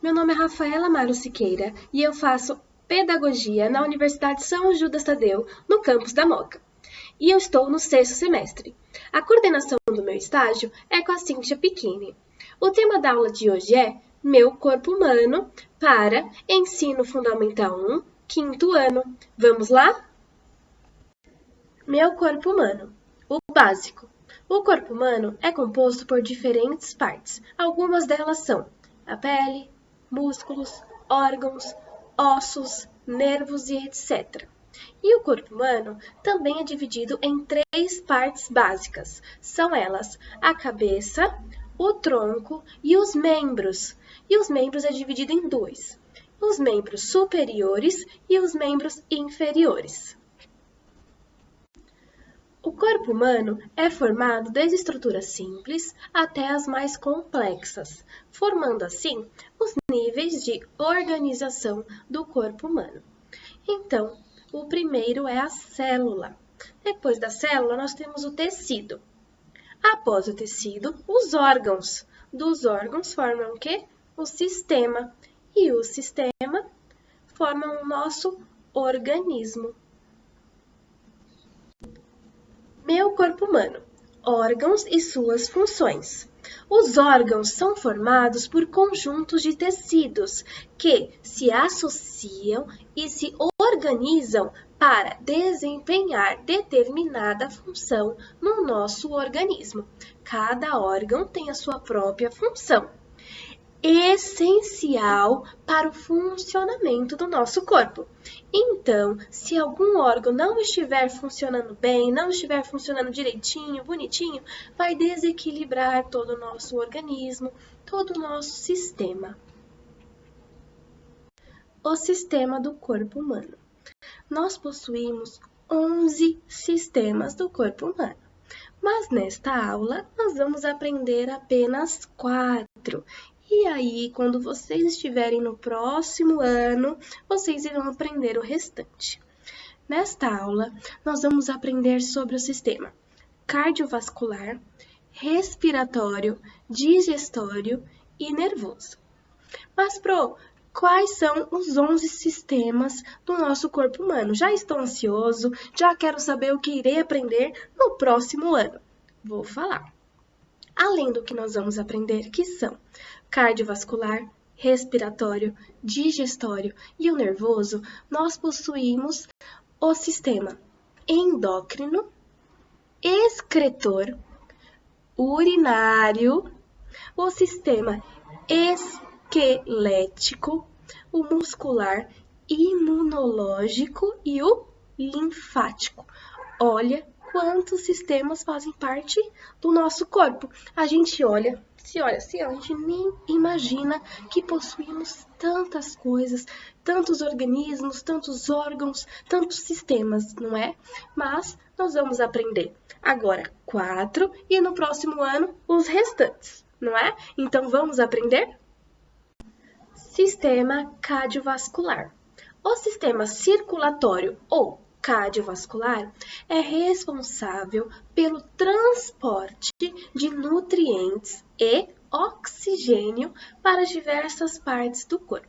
Meu nome é Rafaela Amaro Siqueira e eu faço Pedagogia na Universidade São Judas Tadeu, no campus da Moca. E eu estou no 6º semestre. A coordenação do meu estágio é com a Cíntia Piquini. O tema da aula de hoje é Meu Corpo Humano para Ensino Fundamental 1, 5º ano. Vamos lá? Meu corpo humano. O básico. O corpo humano é composto por diferentes partes. Algumas delas são a pele, músculos, órgãos, ossos, nervos e etc. E o corpo humano também é dividido em 3 partes básicas. São elas a cabeça, o tronco e os membros. E os membros é dividido em 2. Os membros superiores e os membros inferiores. O corpo humano é formado desde estruturas simples até as mais complexas, formando assim os níveis de organização do corpo humano. Então, o primeiro é a célula. Depois da célula, nós temos o tecido. Após o tecido, os órgãos. Dos órgãos formam o quê? O sistema. E o sistema forma o nosso organismo. Meu corpo humano. Órgãos e suas funções. Os órgãos são formados por conjuntos de tecidos que se associam e se organizam para desempenhar determinada função no nosso organismo. Cada órgão tem a sua própria função, essencial para o funcionamento do nosso corpo. Então, se algum órgão não estiver funcionando bem, não estiver funcionando direitinho, bonitinho, vai desequilibrar todo o nosso organismo, todo o nosso sistema. O sistema do corpo humano. Nós possuímos 11 sistemas do corpo humano, mas nesta aula nós vamos aprender apenas 4. E aí, quando vocês estiverem no próximo ano, vocês irão aprender o restante. Nesta aula, nós vamos aprender sobre o sistema cardiovascular, respiratório, digestório e nervoso. Mas, quais são os 11 sistemas do nosso corpo humano? Já estou ansioso, já quero saber o que irei aprender no próximo ano. Vou falar. Além do que nós vamos aprender, que são cardiovascular, respiratório, digestório e o nervoso, nós possuímos o sistema endócrino, excretor, urinário, o sistema esquelético, o muscular, imunológico e o linfático. Olha quantos sistemas fazem parte do nosso corpo. A gente olha assim, a gente nem imagina que possuímos tantas coisas, tantos organismos, tantos órgãos, tantos sistemas, não é? Mas nós vamos aprender agora 4 e no próximo ano os restantes, não é? Então vamos aprender? Sistema cardiovascular. O sistema circulatório ou cardiovascular é responsável pelo transporte de nutrientes e oxigênio para diversas partes do corpo.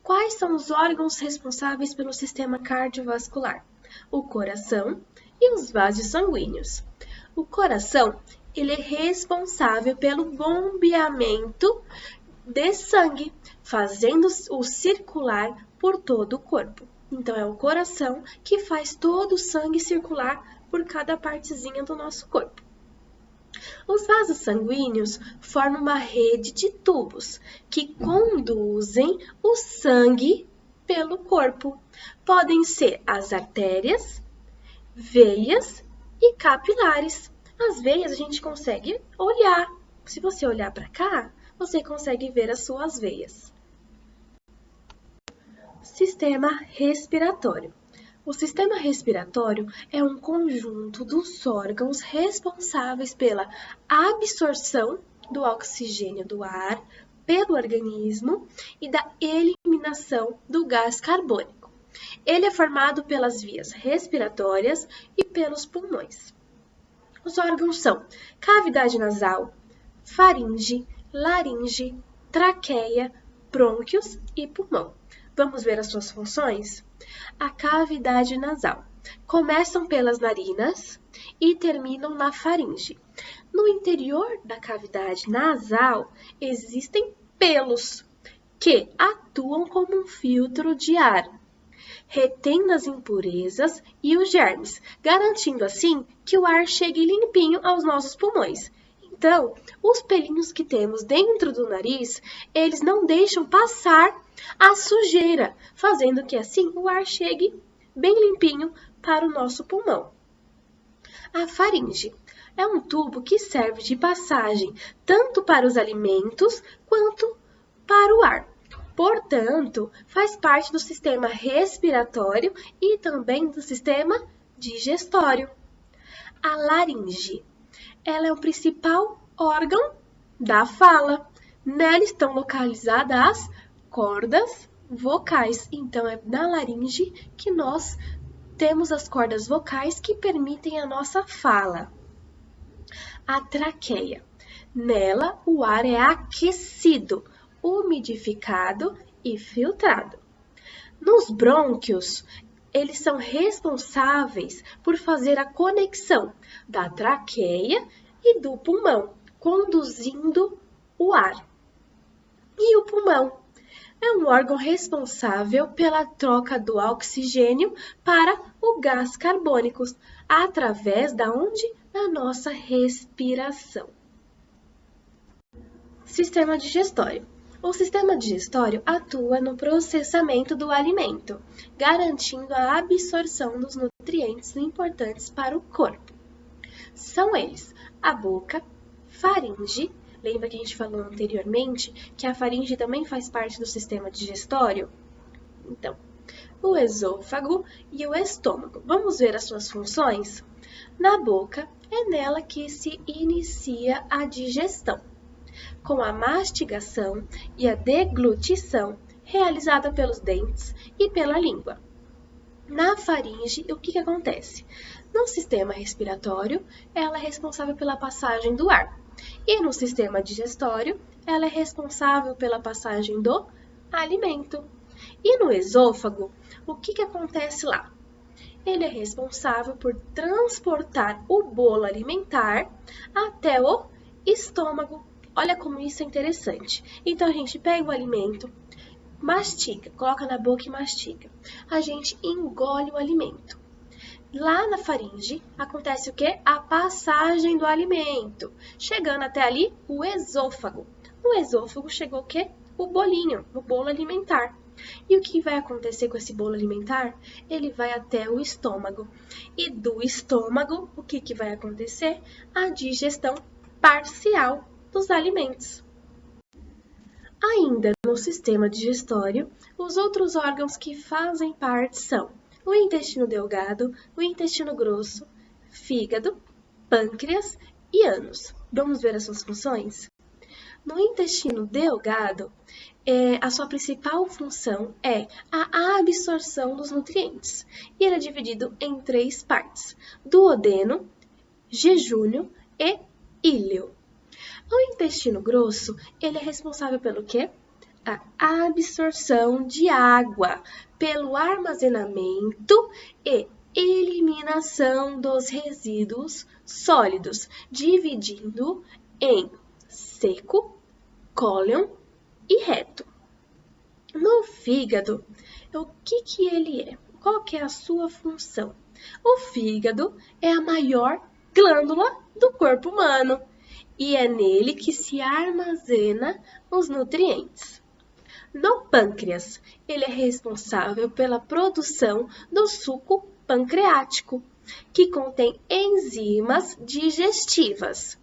Quais são os órgãos responsáveis pelo sistema cardiovascular? O coração e os vasos sanguíneos. O coração, ele é responsável pelo bombeamento de sangue, fazendo-o circular por todo o corpo. Então, é o coração que faz todo o sangue circular por cada partezinha do nosso corpo. Os vasos sanguíneos formam uma rede de tubos que conduzem o sangue pelo corpo. Podem ser as artérias, veias e capilares. As veias a gente consegue olhar. Se você olhar para cá, você consegue ver as suas veias. Sistema respiratório. O sistema respiratório é um conjunto dos órgãos responsáveis pela absorção do oxigênio do ar pelo organismo e da eliminação do gás carbônico. Ele é formado pelas vias respiratórias e pelos pulmões. Os órgãos são cavidade nasal, faringe, laringe, traqueia, brônquios e pulmão. Vamos ver as suas funções? A cavidade nasal. Começam pelas narinas e terminam na faringe. No interior da cavidade nasal existem pelos que atuam como um filtro de ar, retendo as impurezas e os germes, garantindo assim que o ar chegue limpinho aos nossos pulmões. Então, os pelinhos que temos dentro do nariz, eles não deixam passar a sujeira, fazendo que assim o ar chegue bem limpinho para o nosso pulmão. A faringe é um tubo que serve de passagem tanto para os alimentos quanto para o ar. Portanto, faz parte do sistema respiratório e também do sistema digestório. A laringe, ela é o principal órgão da fala. Nela estão localizadas as cordas vocais. Então, é na laringe que nós temos as cordas vocais que permitem a nossa fala. A traqueia. Nela, o ar é aquecido, umidificado e filtrado. Nos brônquios, eles são responsáveis por fazer a conexão da traqueia e do pulmão, conduzindo o ar. E o pulmão é um órgão responsável pela troca do oxigênio para o gás carbônico, através da onde? Da nossa respiração. Sistema digestório. O sistema digestório atua no processamento do alimento, garantindo a absorção dos nutrientes importantes para o corpo. São eles a boca, faringe. Lembra que a gente falou anteriormente que a faringe também faz parte do sistema digestório? Então, o esôfago e o estômago. Vamos ver as suas funções? Na boca, é nela que se inicia a digestão, com a mastigação e a deglutição realizada pelos dentes e pela língua. Na faringe, o que acontece? No sistema respiratório, ela é responsável pela passagem do ar. E no sistema digestório, ela é responsável pela passagem do alimento. E no esôfago, o que acontece lá? Ele é responsável por transportar o bolo alimentar até o estômago. Olha como isso é interessante. Então, a gente pega o alimento, mastiga, coloca na boca e mastiga. A gente engole o alimento. Lá na faringe, acontece o quê? A passagem do alimento. Chegando até ali, o esôfago. No esôfago chegou o quê? O bolinho, o bolo alimentar. E o que vai acontecer com esse bolo alimentar? Ele vai até o estômago. E do estômago, o que vai acontecer? A digestão parcial dos alimentos. Ainda no sistema digestório, os outros órgãos que fazem parte são o intestino delgado, o intestino grosso, fígado, pâncreas e ânus. Vamos ver as suas funções? No intestino delgado, a sua principal função é a absorção dos nutrientes. E ele é dividido em 3 partes: duodeno, jejúnio e íleo. O intestino grosso, ele é responsável pelo quê? A absorção de água, pelo armazenamento e eliminação dos resíduos sólidos, dividindo em seco, cólon e reto. No fígado, o que ele é? Qual que é a sua função? O fígado é a maior glândula do corpo humano e é nele que se armazena os nutrientes. No pâncreas, ele é responsável pela produção do suco pancreático, que contém enzimas digestivas.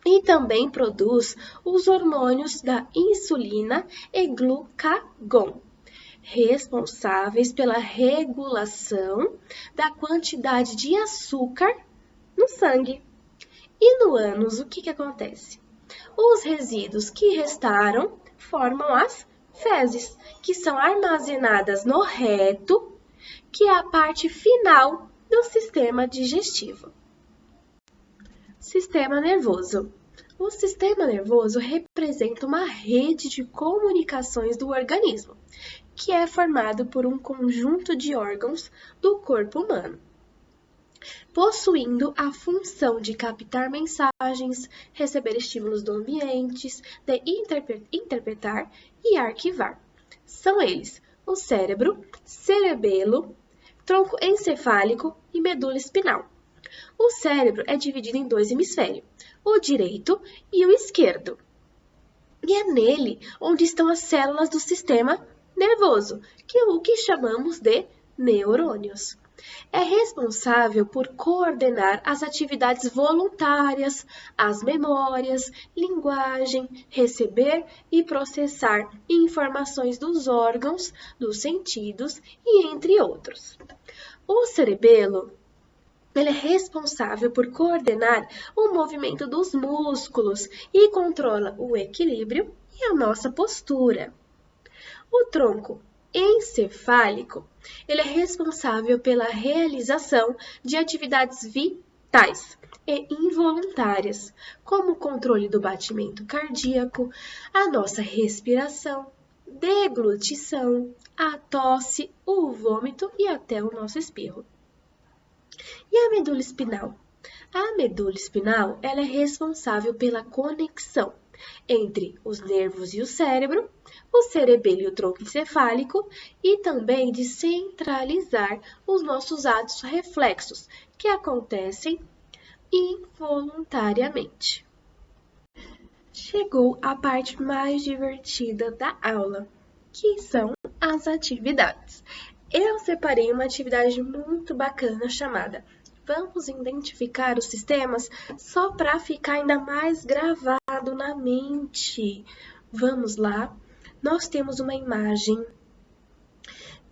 E também produz os hormônios da insulina e glucagon, responsáveis pela regulação da quantidade de açúcar no sangue. E no ânus, o que acontece? Os resíduos que restaram formam as fezes, que são armazenadas no reto, que é a parte final do sistema digestivo. Sistema nervoso. O sistema nervoso representa uma rede de comunicações do organismo, que é formado por um conjunto de órgãos do corpo humano, possuindo a função de captar mensagens, receber estímulos do ambiente, de interpretar e arquivar. São eles o cérebro, cerebelo, tronco encefálico e medula espinal. O cérebro é dividido em dois hemisférios, o direito e o esquerdo. E é nele onde estão as células do sistema nervoso, que é o que chamamos de neurônios. É responsável por coordenar as atividades voluntárias, as memórias, linguagem, receber e processar informações dos órgãos, dos sentidos e entre outros. O cerebelo ele é responsável por coordenar o movimento dos músculos e controla o equilíbrio e a nossa postura. O tronco encefálico, ele é responsável pela realização de atividades vitais e involuntárias, como o controle do batimento cardíaco, a nossa respiração, deglutição, a tosse, o vômito e até o nosso espirro. E a medula espinal? A medula espinal ela é responsável pela conexão entre os nervos e o cérebro, o cerebelo e o tronco encefálico e também de centralizar os nossos atos reflexos que acontecem involuntariamente. Chegou a parte mais divertida da aula, que são as atividades. Eu separei uma atividade muito bacana chamada Vamos identificar os sistemas só para ficar ainda mais gravado na mente. Vamos lá. Nós temos uma imagem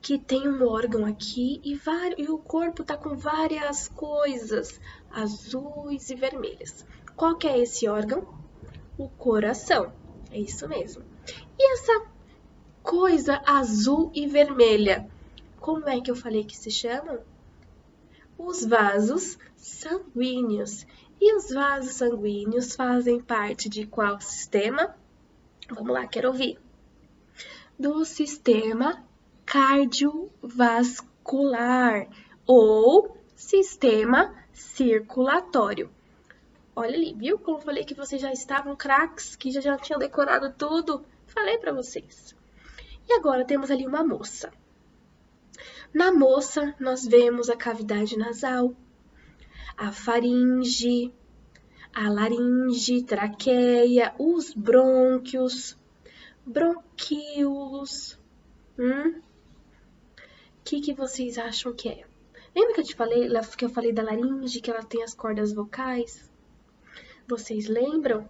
que tem um órgão aqui e o corpo está com várias coisas azuis e vermelhas. Qual que é esse órgão? O coração. É isso mesmo. E essa coisa azul e vermelha, como é que eu falei que se chamam? Os vasos sanguíneos. E os vasos sanguíneos fazem parte de qual sistema? Vamos lá, quero ouvir. Do sistema cardiovascular ou sistema circulatório. Olha ali, viu como eu falei que vocês já estavam craques, que já tinham decorado tudo? Falei para vocês. E agora temos ali uma moça. Na moça, nós vemos a cavidade nasal, a faringe, a laringe, traqueia, os brônquios, bronquíolos. Que vocês acham que é? Lembra que eu falei da laringe, que ela tem as cordas vocais? Vocês lembram?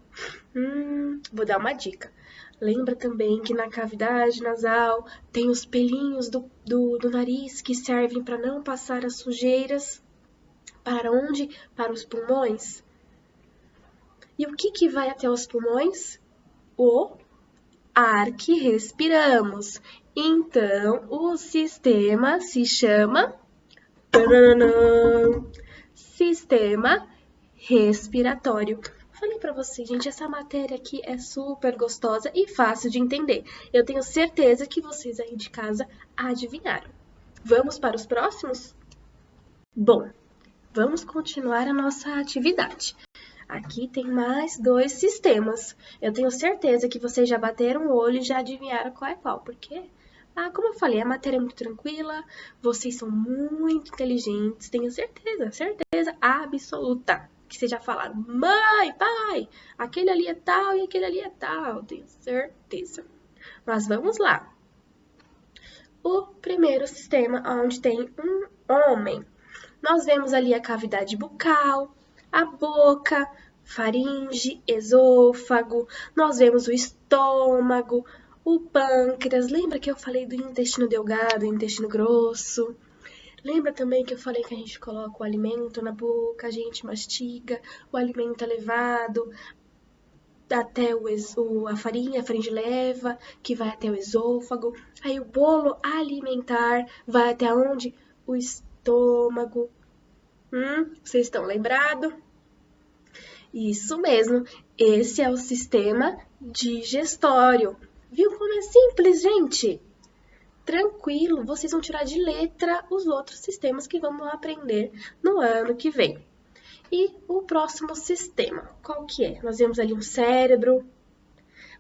Vou dar uma dica. Lembra também que na cavidade nasal tem os pelinhos do nariz que servem para não passar as sujeiras. Para onde? Para os pulmões. E o que vai até os pulmões? O ar que respiramos. Então, o sistema se chama sistema respiratório. Falei para vocês, gente, essa matéria aqui é super gostosa e fácil de entender. Eu tenho certeza que vocês aí de casa adivinharam. Vamos para os próximos? Bom, vamos continuar a nossa atividade. Aqui tem mais 2 sistemas. Eu tenho certeza que vocês já bateram o olho e já adivinharam qual é qual, porque, como eu falei, a matéria é muito tranquila, vocês são muito inteligentes, tenho certeza absoluta que vocês já falaram, mãe, pai, aquele ali é tal e aquele ali é tal, tenho certeza. Mas vamos lá. O primeiro sistema, onde tem um homem. Nós vemos ali a cavidade bucal, a boca, faringe, esôfago, nós vemos o estômago, o pâncreas. Lembra que eu falei do intestino delgado, intestino grosso? Lembra também que eu falei que a gente coloca o alimento na boca, a gente mastiga, o alimento é levado até a faringe leva, que vai até o esôfago. Aí o bolo alimentar vai até onde? O estômago. Vocês estão lembrados? Isso mesmo, esse é o sistema digestório. Viu como é simples, gente? Tranquilo, vocês vão tirar de letra os outros sistemas que vamos aprender no ano que vem. E o próximo sistema, qual que é? Nós vemos ali um cérebro,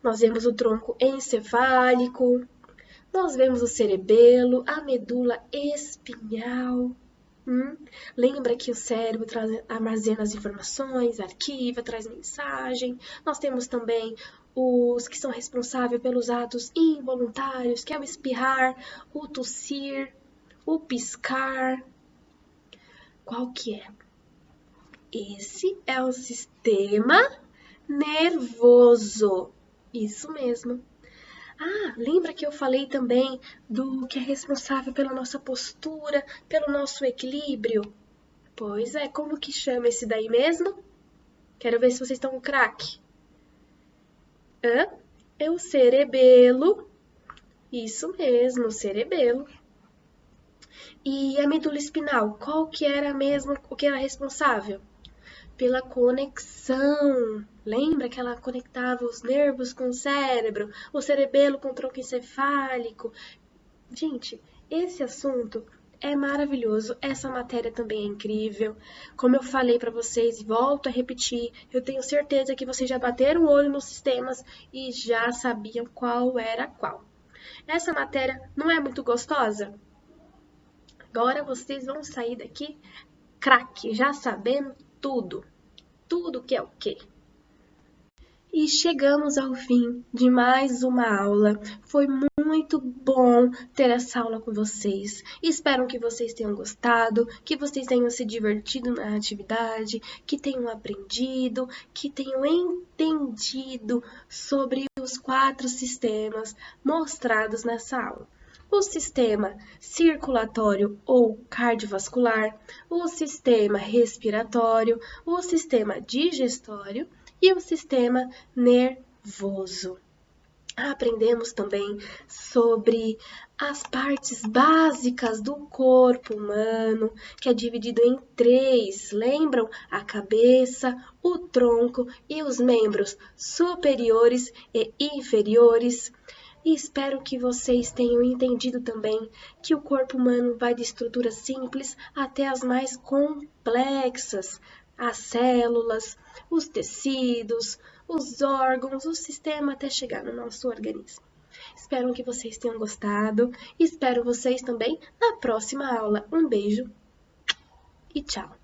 nós vemos o tronco encefálico, nós vemos o cerebelo, a medula espinhal. Lembra que o cérebro armazena as informações, arquiva, traz mensagem. Nós temos também os que são responsáveis pelos atos involuntários, que é o espirrar, o tossir, o piscar. Qual que é? Esse é o sistema nervoso. Isso mesmo. Ah, lembra que eu falei também do que é responsável pela nossa postura, pelo nosso equilíbrio? Pois é, como que chama esse daí mesmo? Quero ver se vocês estão com craque. É o cerebelo. Isso mesmo, o cerebelo. E a medula espinal, qual que era mesmo o que era responsável? Pela conexão. Lembra que ela conectava os nervos com o cérebro, o cerebelo com o tronco encefálico? Gente, esse assunto é maravilhoso, essa matéria também é incrível. Como eu falei para vocês e volto a repetir, eu tenho certeza que vocês já bateram o olho nos sistemas e já sabiam qual era qual. Essa matéria não é muito gostosa? Agora vocês vão sair daqui craque, já sabendo tudo. Tudo que é o quê? E chegamos ao fim de mais uma aula. Foi muito bom ter essa aula com vocês. Espero que vocês tenham gostado, que vocês tenham se divertido na atividade, que tenham aprendido, que tenham entendido sobre os 4 sistemas mostrados nessa aula. O sistema circulatório ou cardiovascular, o sistema respiratório, o sistema digestório e o sistema nervoso. Aprendemos também sobre as partes básicas do corpo humano, que é dividido em 3. Lembram? A cabeça, o tronco e os membros superiores e inferiores. E espero que vocês tenham entendido também que o corpo humano vai de estruturas simples até as mais complexas, as células, os tecidos, os órgãos, o sistema até chegar no nosso organismo. Espero que vocês tenham gostado. Espero vocês também na próxima aula. Um beijo e tchau!